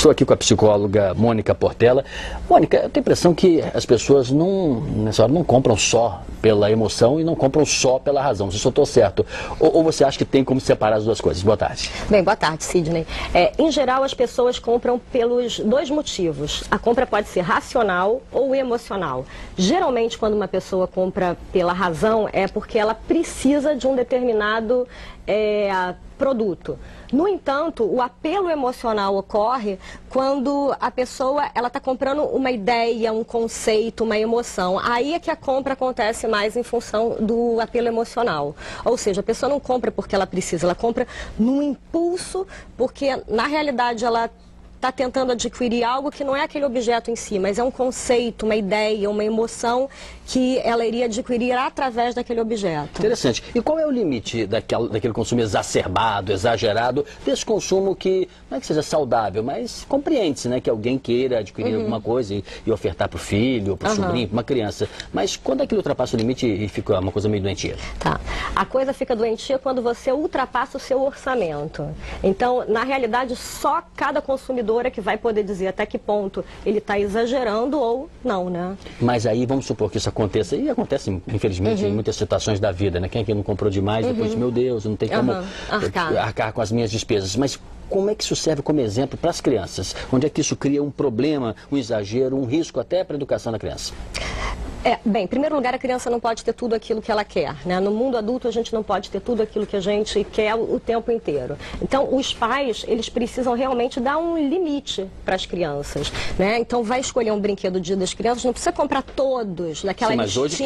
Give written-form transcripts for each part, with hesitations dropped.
Estou aqui com a psicóloga Mônica Portela. Mônica, eu tenho a impressão que as pessoas nessa hora não compram só pela emoção e não compram só pela razão. Se eu estou certo. Ou você acha que tem como separar as duas coisas? Boa tarde. Bem, boa tarde, Sidney. Em geral, as pessoas compram pelos dois motivos. A compra pode ser racional ou emocional. Geralmente, quando uma pessoa compra pela razão, é porque ela precisa de um determinado produto. No entanto, o apelo emocional ocorre quando a pessoa está comprando uma ideia, um conceito, uma emoção. Aí é que a compra acontece mais em função do apelo emocional. Ou seja, a pessoa não compra porque ela precisa, ela compra num impulso, porque na realidade ela está tentando adquirir algo que não é aquele objeto em si, mas é um conceito, uma ideia, uma emoção que ela iria adquirir através daquele objeto. Interessante. E qual é o limite daquele consumo exacerbado, exagerado, desse consumo que não é que seja saudável, mas compreende-se, né, que alguém queira adquirir alguma coisa e ofertar para o filho, para o sobrinho, para uma criança. Mas quando aquilo ultrapassa o limite e fica uma coisa meio doentia? Tá. A coisa fica doentia quando você ultrapassa o seu orçamento. Então, na realidade, só cada consumidor é que vai poder dizer até que ponto ele está exagerando ou não, né? Mas aí vamos supor que isso aconteça, e acontece infelizmente em muitas situações da vida, né? Quem é que não comprou demais, depois, meu Deus, não tem como arcar com as minhas despesas. Mas como é que isso serve como exemplo para as crianças? Onde é que isso cria um problema, um exagero, um risco até para a educação da criança? Bem, em primeiro lugar, a criança não pode ter tudo aquilo que ela quer, né? No mundo adulto, a gente não pode ter tudo aquilo que a gente quer o tempo inteiro. Então, os pais, eles precisam realmente dar um limite para as crianças, né? Então, vai escolher um brinquedo do Dia das Crianças, não precisa comprar todos, naquela listinha. Mas hoje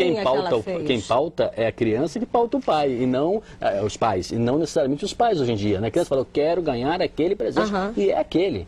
quem pauta é a criança que pauta o pai, e não os pais, e não necessariamente os pais hoje em dia, né? A criança fala, eu quero ganhar aquele presente, e é aquele.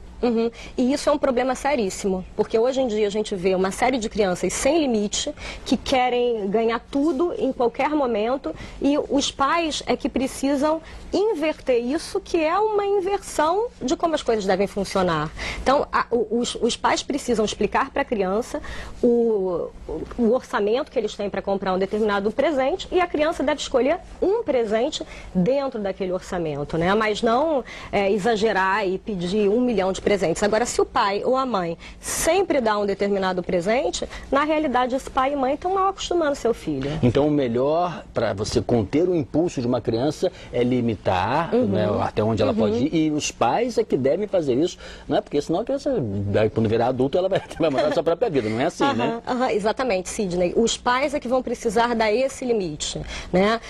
E isso é um problema seríssimo, porque hoje em dia a gente vê uma série de crianças sem limite, que querem ganhar tudo em qualquer momento, e os pais é que precisam inverter isso, que é uma inversão de como as coisas devem funcionar. Então, os pais precisam explicar para a criança o orçamento que eles têm para comprar um determinado presente, e a criança deve escolher um presente dentro daquele orçamento, né? Mas não exagerar e pedir 1 milhão de presentes. Agora, se o pai ou a mãe sempre dá um determinado presente, na realidade esse pai e mãe estão mal acostumando seu filho. Então o melhor para você conter o impulso de uma criança é limitar, né, até onde ela pode ir, e os pais é que devem fazer isso, não é? Porque senão a criança, quando virar adulto, ela vai mandar a sua própria vida, não é assim, né? Exatamente, Sidney. Os pais é que vão precisar dar esse limite, né?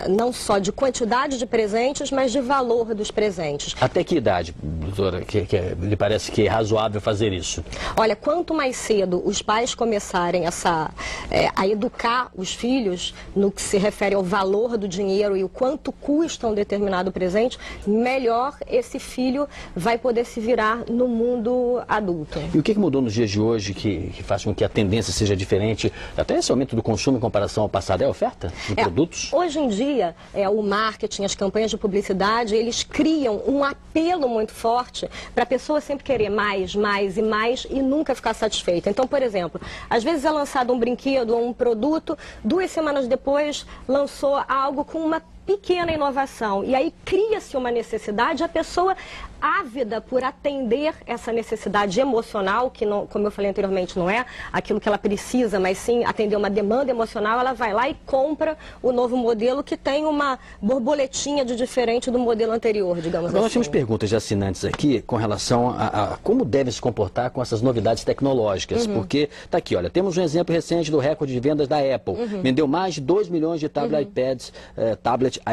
Não só de quantidade de presentes, mas de valor dos presentes. Até que idade, doutora, que lhe parece que é razoável fazer isso? Olha, quanto mais cedo os pais começarem a educar os filhos no que se refere ao valor do dinheiro e o quanto custa um determinado presente, melhor esse filho vai poder se virar no mundo adulto. E o que mudou nos dias de hoje que faz com que a tendência seja diferente, até esse aumento do consumo em comparação ao passado? É a oferta de produtos? Hoje em dia, o marketing, as campanhas de publicidade, eles criam um apelo muito forte para a pessoa sempre querer mais, mais e mais e nunca ficar satisfeita. Então, por exemplo, às vezes é lançado um brinquedo ou um produto, 2 semanas depois lançou algo com uma pequena inovação, e aí cria-se uma necessidade, a pessoa ávida por atender essa necessidade emocional, que não, como eu falei anteriormente, não é aquilo que ela precisa, mas sim atender uma demanda emocional, ela vai lá e compra o novo modelo que tem uma borboletinha de diferente do modelo anterior, digamos assim. Nós temos perguntas de assinantes aqui com relação a como deve se comportar com essas novidades tecnológicas, porque tá aqui, olha, temos um exemplo recente do recorde de vendas da Apple, vendeu mais de 2 milhões de tablets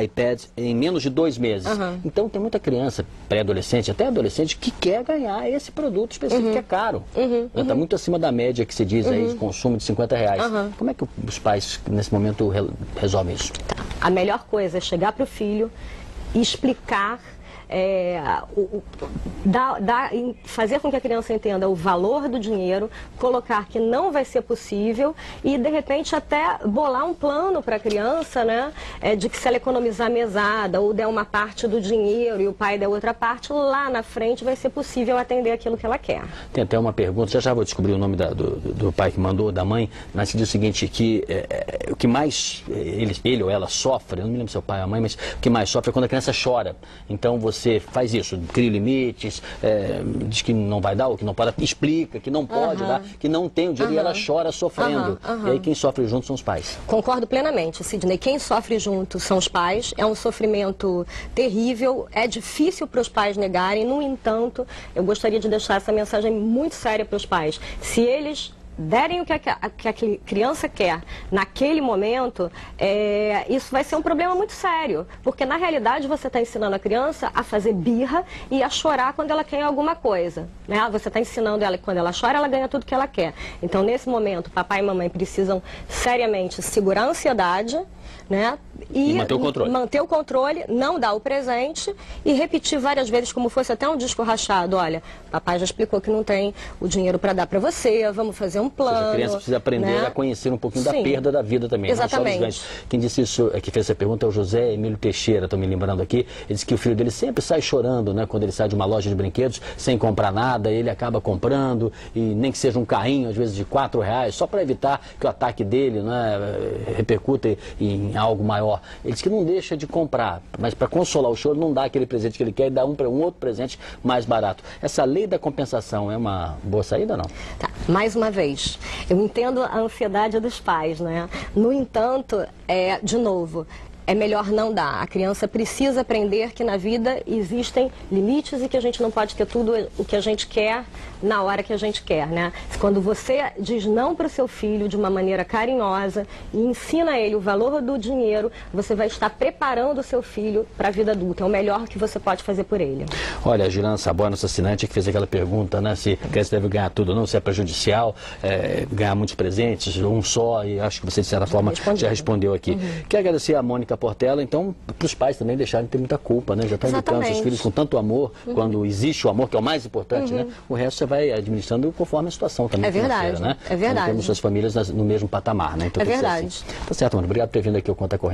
iPads em menos de 2 meses. Então tem muita criança, pré-adolescente, até adolescente, que quer ganhar esse produto específico que é caro. Está muito acima da média que se diz aí de consumo de R$50. Como é que os pais, nesse momento, resolvem isso? A melhor coisa é chegar para o filho e explicar, fazer com que a criança entenda o valor do dinheiro, colocar que não vai ser possível e, de repente, até bolar um plano para a criança, né, de que se ela economizar mesada ou der uma parte do dinheiro e o pai der outra parte, lá na frente vai ser possível atender aquilo que ela quer. Tem até uma pergunta, já vou descobrir o nome do pai que mandou, da mãe, mas se diz o seguinte, que o que mais ele ou ela sofre, eu não me lembro se é o pai ou a mãe, mas o que mais sofre é quando a criança chora. Então você você faz isso, cria limites, diz que não vai dar, ou que não pode, explica que não pode dar, que não tem o dinheiro, e ela chora sofrendo. E aí quem sofre junto são os pais. Concordo plenamente, Sidney. Quem sofre junto são os pais. É um sofrimento terrível, é difícil para os pais negarem. No entanto, eu gostaria de deixar essa mensagem muito séria para os pais. Se eles derem o que a criança quer naquele momento, isso vai ser um problema muito sério, porque na realidade você está ensinando a criança a fazer birra e a chorar quando ela quer alguma coisa, né? Você está ensinando ela que quando ela chora, ela ganha tudo que ela quer. Então, nesse momento, papai e mamãe precisam seriamente segurar a ansiedade, né? E manter o controle, não dar o presente e repetir várias vezes, como fosse até um disco rachado. Olha, papai já explicou que não tem o dinheiro para dar para você, vamos fazer um plano. Ou seja, a criança precisa aprender, né, a conhecer um pouquinho da perda da vida também. Exatamente. Não só dos ganhos. Quem disse isso, que fez essa pergunta é o José Emílio Teixeira, estou me lembrando aqui. Ele disse que o filho dele sempre sai chorando, né, quando ele sai de uma loja de brinquedos sem comprar nada, ele acaba comprando, e nem que seja um carrinho, às vezes de R$4, só para evitar que o ataque dele, né, repercuta em algo maior. Ele diz que não deixa de comprar, mas para consolar o choro não dá aquele presente que ele quer e dá um outro presente mais barato. Essa lei da compensação é uma boa saída ou não? Tá. Mais uma vez, eu entendo a ansiedade dos pais, né? No entanto, de novo, é melhor não dar. A criança precisa aprender que na vida existem limites e que a gente não pode ter tudo o que a gente quer na hora que a gente quer, né? Quando você diz não para o seu filho de uma maneira carinhosa e ensina a ele o valor do dinheiro, você vai estar preparando o seu filho para a vida adulta. É o melhor que você pode fazer por ele. Olha, a Juliana Saboia, nossa assinante, que fez aquela pergunta, né? Se a criança deve ganhar tudo ou não, se é prejudicial, ganhar muitos presentes, um só, e acho que você, de certa forma, já respondeu aqui. Quero agradecer a Mônica Portela, então, para os pais também deixarem de ter muita culpa, né? Já estão educando seus filhos com tanto amor, quando existe o amor, que é o mais importante, né? O resto você vai administrando conforme a situação também. É verdade, né? É verdade. Temos suas famílias no mesmo patamar, né? Então, é verdade. Assim. Tá certo, mano. Obrigado por ter vindo aqui ao Conta Corrente.